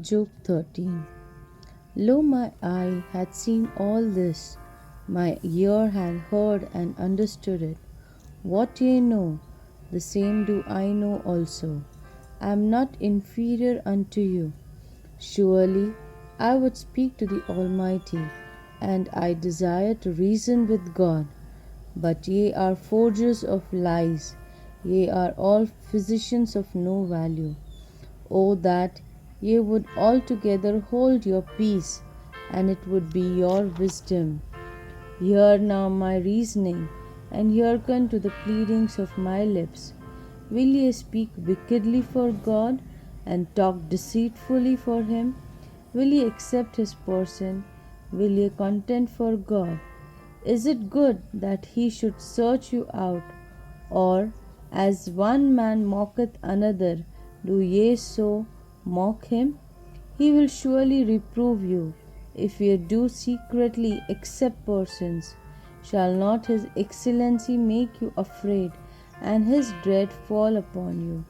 Job 13. Lo, my eye had seen all this, my ear had heard and understood it. What ye know, the same do I know also. I am not inferior unto you. Surely I would speak to the Almighty, and I desire to reason with God. But ye are forgers of lies, ye are all physicians of no value. O that ye would altogether hold your peace, and it would be your wisdom. Hear now my reasoning, and hearken to the pleadings of my lips. Will ye speak wickedly for God, and talk deceitfully for him? Will ye accept his person? Will ye contend for God? Is it good that he should search you out? Or, as one man mocketh another, do ye so mock him? He will surely reprove you, if ye do secretly accept persons. Shall not his excellency make you afraid, and his dread fall upon you?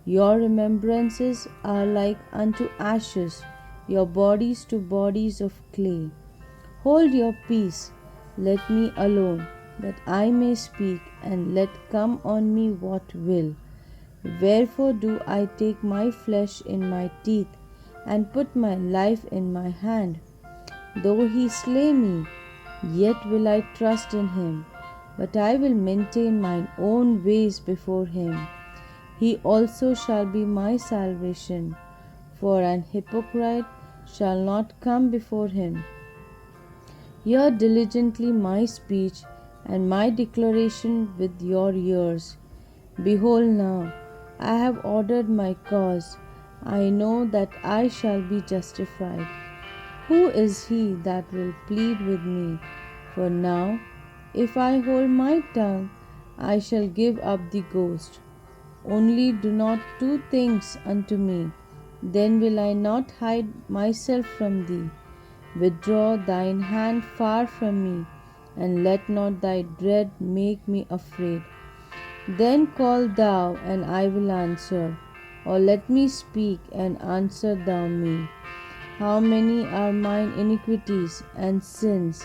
Your remembrances are like unto ashes, your bodies to bodies of clay. Hold your peace, let me alone, that I may speak, and let come on me what will. Wherefore do I take my flesh in my teeth, and put my life in my hand? Though he slay me, yet will I trust in him, but I will maintain mine own ways before him. He also shall be my salvation, for an hypocrite shall not come before him. Hear diligently my speech, and my declaration with your ears. Behold now, I have ordered my cause. I know that I shall be justified. Who is he that will plead with me? For now, if I hold my tongue, I shall give up the ghost. Only do not two things unto me, then will I not hide myself from thee. Withdraw thine hand far from me, and let not thy dread make me afraid. Then call thou, and I will answer, or let me speak, and answer thou me. How many are mine iniquities and sins?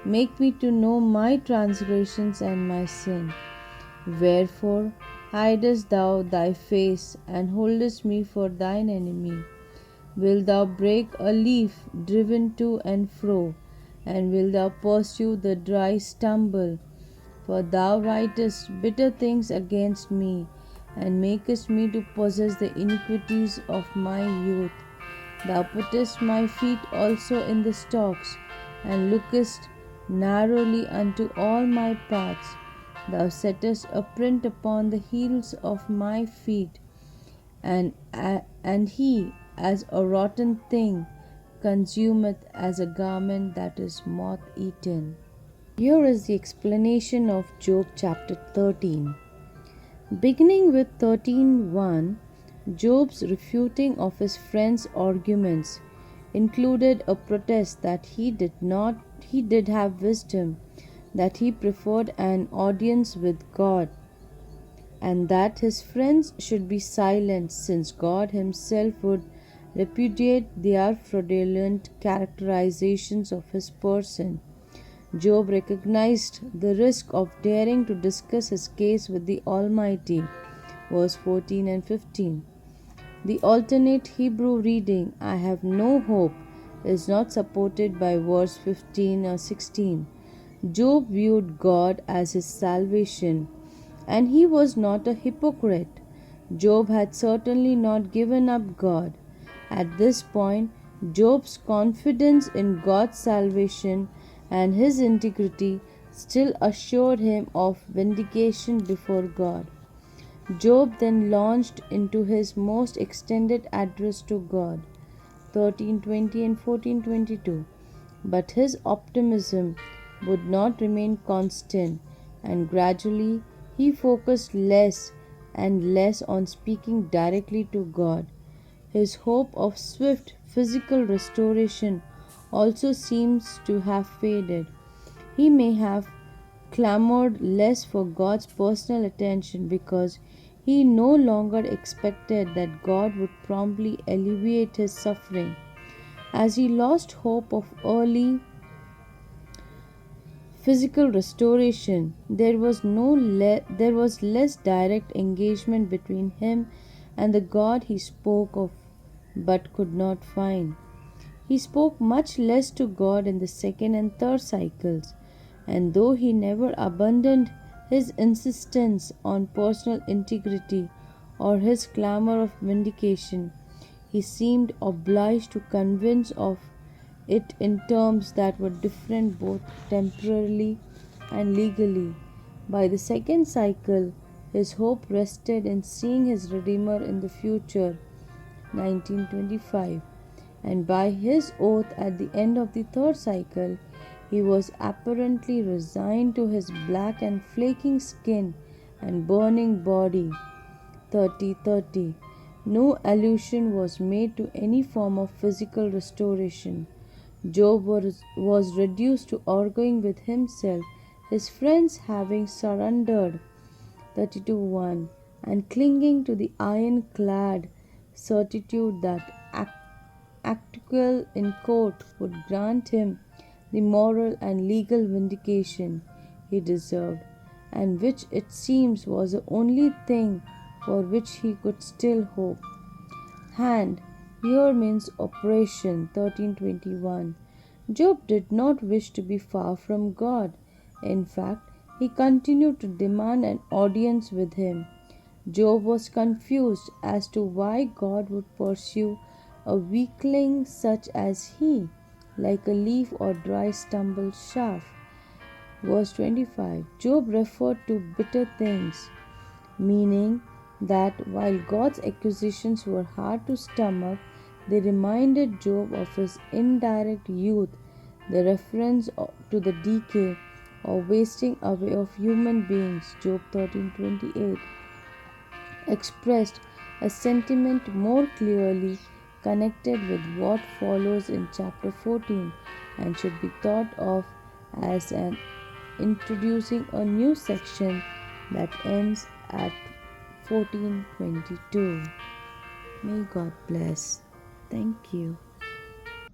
Make me to know my transgressions and my sin. Wherefore hidest thou thy face, and holdest me for thine enemy? Wilt thou break a leaf driven to and fro, and wilt thou pursue the dry stumble? For thou writest bitter things against me, and makest me to possess the iniquities of my youth. Thou puttest my feet also in the stocks, and lookest narrowly unto all my paths. Thou settest a print upon the heels of my feet, and he, as a rotten thing, consumeth as a garment that is moth eaten. Here is the explanation of Job chapter 13. Beginning with 13:1, Job's refuting of his friends' arguments included a protest that he did have wisdom, that he preferred an audience with God, and that his friends should be silent since God himself would repudiate their fraudulent characterizations of his person. Job recognized the risk of daring to discuss his case with the Almighty. Verse 14 and 15. The alternate Hebrew reading, I have no hope, is not supported by verse 15 or 16. Job viewed God as his salvation, and he was not a hypocrite. Job had certainly not given up God. At this point, Job's confidence in God's salvation and his integrity still assured him of vindication before God. Job then launched into his most extended address to God, 13:20 and 14:22. But his optimism would not remain constant, and gradually he focused less and less on speaking directly to God. His hope of swift physical restoration also seems to have faded. He may have clamored less for God's personal attention because He no longer expected that God would promptly alleviate his suffering. As he lost hope of early physical restoration, there was less direct engagement between him and the God he spoke of but could not find. He spoke much less to God in the second and third cycles, and though he never abandoned his insistence on personal integrity or his clamor of vindication, he seemed obliged to convince of it in terms that were different both temporally and legally. By the second cycle, his hope rested in seeing his Redeemer in the future, 1925, and by his oath at the end of the third cycle, he was apparently resigned to his black and flaking skin and burning body. 30:30. No allusion was made to any form of physical restoration. Job was reduced to arguing with himself, his friends having surrendered 32:1, and clinging to the ironclad certitude that acquittal in court would grant him the moral and legal vindication he deserved, and which it seems was the only thing for which he could still hope. Hand here means operation, 13:21. Job did not wish to be far from God. In fact, he continued to demand an audience with him. Job was confused as to why God would pursue a weakling such as he, like a leaf or dry stumble shaft. Verse 25. Job referred to bitter things, meaning that while God's accusations were hard to stomach, they reminded Job of his indirect youth, the reference to the decay or wasting away of human beings, Job 13:28, expressed a sentiment more clearly connected with what follows in chapter 14 and should be thought of as an introducing a new section that ends at 14:22. May God bless. Thank you.